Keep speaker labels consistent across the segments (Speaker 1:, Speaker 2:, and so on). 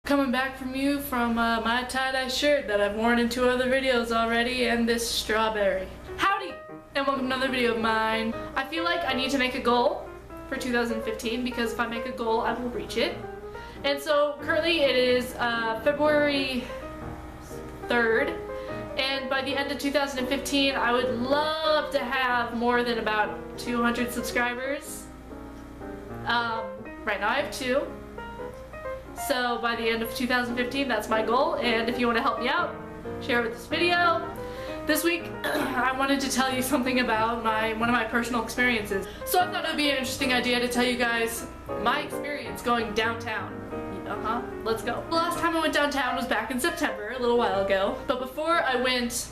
Speaker 1: Coming back from you from my tie-dye shirt that I've worn in 2 other videos already, and this strawberry. Howdy, and welcome to another video of mine. I feel like I need to make a goal for 2015 because if I make a goal, I will reach it. And so currently it is February 3rd, and by the end of 2015, I would love to have more than about 200 subscribers. Right now I have 2. So by the end of 2015, that's my goal, and if you want to help me out, share with this video. This week, I wanted to tell you something about one of my personal experiences. So I thought it would be an interesting idea to tell you guys my experience going downtown. Let's go. The last time I went downtown was back in September, a little while ago. But before I went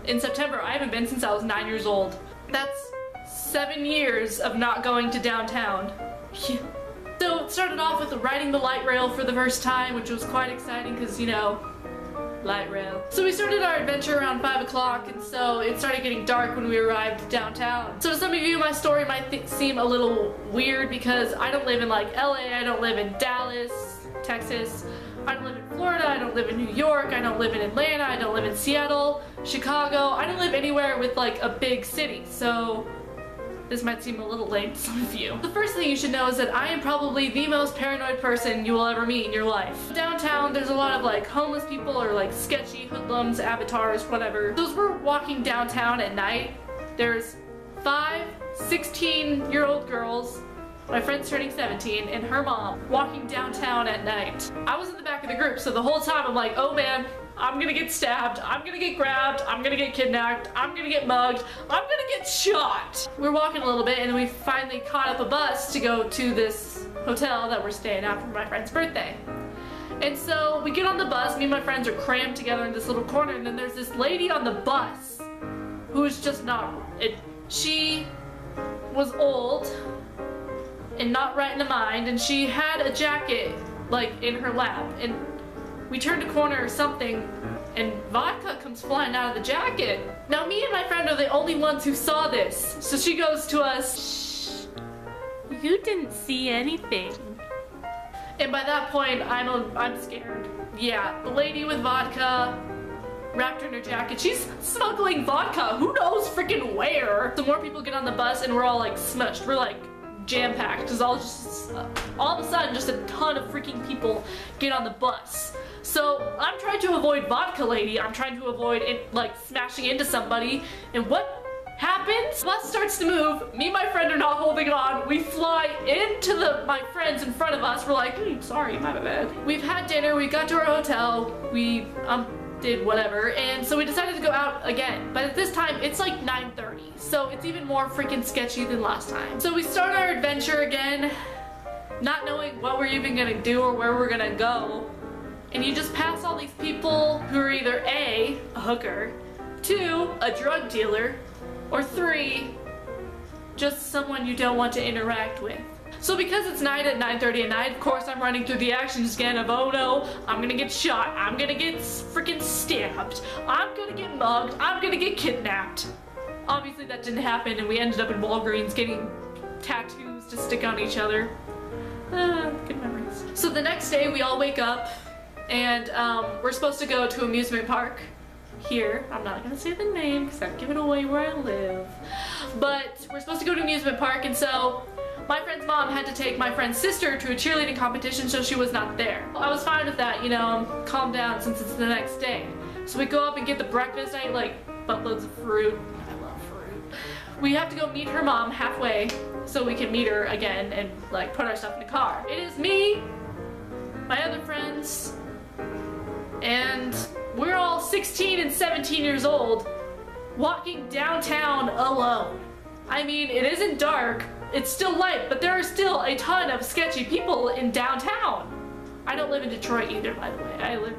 Speaker 1: in September, I haven't been since I was 9 years old. That's 7 years of not going to downtown. So it started off with riding the light rail for the first time, which was quite exciting because, you know, light rail. So we started our adventure around 5 o'clock, and so it started getting dark when we arrived downtown. So to some of you, my story might seem a little weird because I don't live in like LA, I don't live in Dallas, Texas, I don't live in Florida, I don't live in New York, I don't live in Atlanta, I don't live in Seattle, Chicago, I don't live anywhere with like a big city. So this might seem a little lame to some of you. The first thing you should know is that I am probably the most paranoid person you will ever meet in your life. Downtown, there's a lot of like homeless people or like sketchy hoodlums, avatars, whatever. So as we're walking downtown at night, there's 5 16-year-old girls, my friend's turning 17, and her mom walking downtown at night. I was in the back of the group, so the whole time I'm like, oh man, I'm gonna get stabbed, I'm gonna get grabbed, I'm gonna get kidnapped, I'm gonna get mugged, I'm gonna get shot. We're walking a little bit and we finally caught up a bus to go to this hotel that we're staying at for my friend's birthday. And so we get on the bus, me and my friends are crammed together in this little corner, and then there's this lady on the bus who is just not, she was old and not right in the mind, and she had a jacket like in her lap, and we turned a corner or something, and vodka comes flying out of the jacket. Now me and my friend are the only ones who saw this. So she goes to us, shh, you didn't see anything. And by that point, I'm scared. Yeah, the lady with vodka wrapped her in her jacket. She's smuggling vodka, who knows freaking where. So more people get on the bus and we're all like smushed. We're like jam-packed because all of a sudden just a ton of freaking people get on the bus. So I'm trying to avoid vodka lady, I'm trying to avoid it like smashing into somebody, and what happens? The bus starts to move, me and my friend are not holding on, we fly into my friends in front of us, we're like, sorry, my bad. We've had dinner, we got to our hotel, we did whatever, and so we decided to go out again. But at this time, it's like 9:30, so it's even more freaking sketchy than last time. So we start our adventure again, not knowing what we're even gonna do or where we're gonna go. And you just pass all these people who are either A, a hooker, 2, a drug dealer, or 3, just someone you don't want to interact with. So because it's night at 9:30 at night, of course I'm running through the action scan of, oh no, I'm gonna get shot, I'm gonna get freaking stabbed, I'm gonna get mugged, I'm gonna get kidnapped. Obviously that didn't happen, and we ended up in Walgreens getting tattoos to stick on each other. Good memories. So the next day we all wake up, and we're supposed to go to amusement park here. I'm not gonna say the name because I'd give it away where I live. But we're supposed to go to amusement park, and so my friend's mom had to take my friend's sister to a cheerleading competition, so she was not there. I was fine with that, you know, calm down since it's the next day. So we go up and get the breakfast. I ate like buttloads of fruit. I love fruit. We have to go meet her mom halfway so we can meet her again and like put our stuff in the car. It is me, my other friends, and we're all 16 and 17 years old walking downtown alone. I mean, it isn't dark, it's still light, but there are still a ton of sketchy people in downtown. I don't live in Detroit either, by the way. I live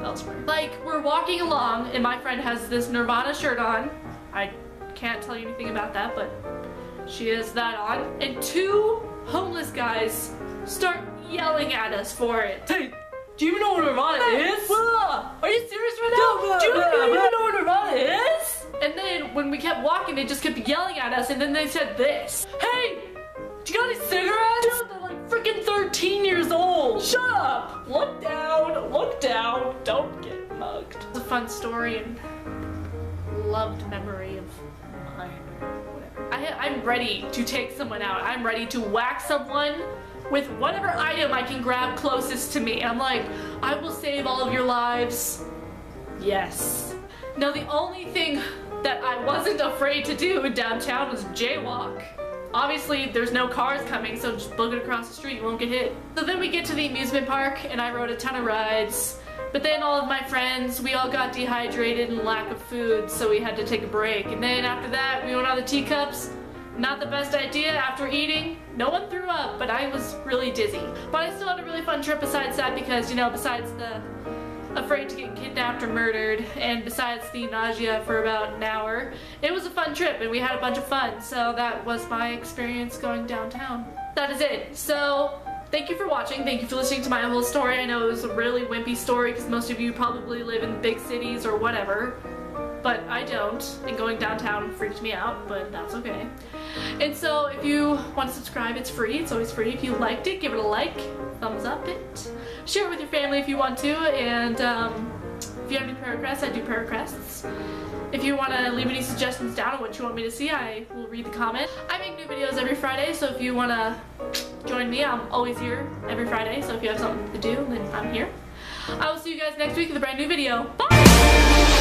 Speaker 1: elsewhere. Like, we're walking along and my friend has this Nirvana shirt on. I can't tell you anything about that, but she has that on. And 2 homeless guys start yelling at us for it. Hey, do you even know what Nirvana is? Are you serious right now? Do you even know what Nirvana is? And then when we kept walking, they just kept yelling at us, and then they said this. Hey, do you got any cigarettes? Dude, they're like freaking 13 years old. Shut up. Look down. fun story and loved memory of mine or whatever. I'm ready to take someone out. I'm ready to whack someone with whatever item I can grab closest to me. I'm like, I will save all of your lives. Yes. Now the only thing that I wasn't afraid to do in downtown was jaywalk. Obviously there's no cars coming, so just book it across the street, you won't get hit. So then we get to the amusement park and I rode a ton of rides. But then all of my friends, we all got dehydrated and lack of food, so we had to take a break. And then after that, we went on the teacups. Not the best idea after eating. No one threw up, but I was really dizzy. But I still had a really fun trip besides that because, you know, besides the afraid to get kidnapped or murdered, and besides the nausea for about an hour, it was a fun trip and we had a bunch of fun. So that was my experience going downtown. That is it. So thank you for watching. Thank you for listening to my whole story. I know it was a really wimpy story because most of you probably live in big cities or whatever, but I don't, and going downtown freaked me out, but that's okay. And so if you want to subscribe, it's free. It's always free. If you liked it, give it a like, thumbs up it, share it with your family if you want to, and if you have any prayer requests, I do prayer requests. If you want to leave any suggestions down on what you want me to see, I will read the comment. I make new videos every Friday, so if you want to join me, I'm always here every Friday, so if you have something to do, then I'm here. I will see you guys next week with a brand new video. Bye!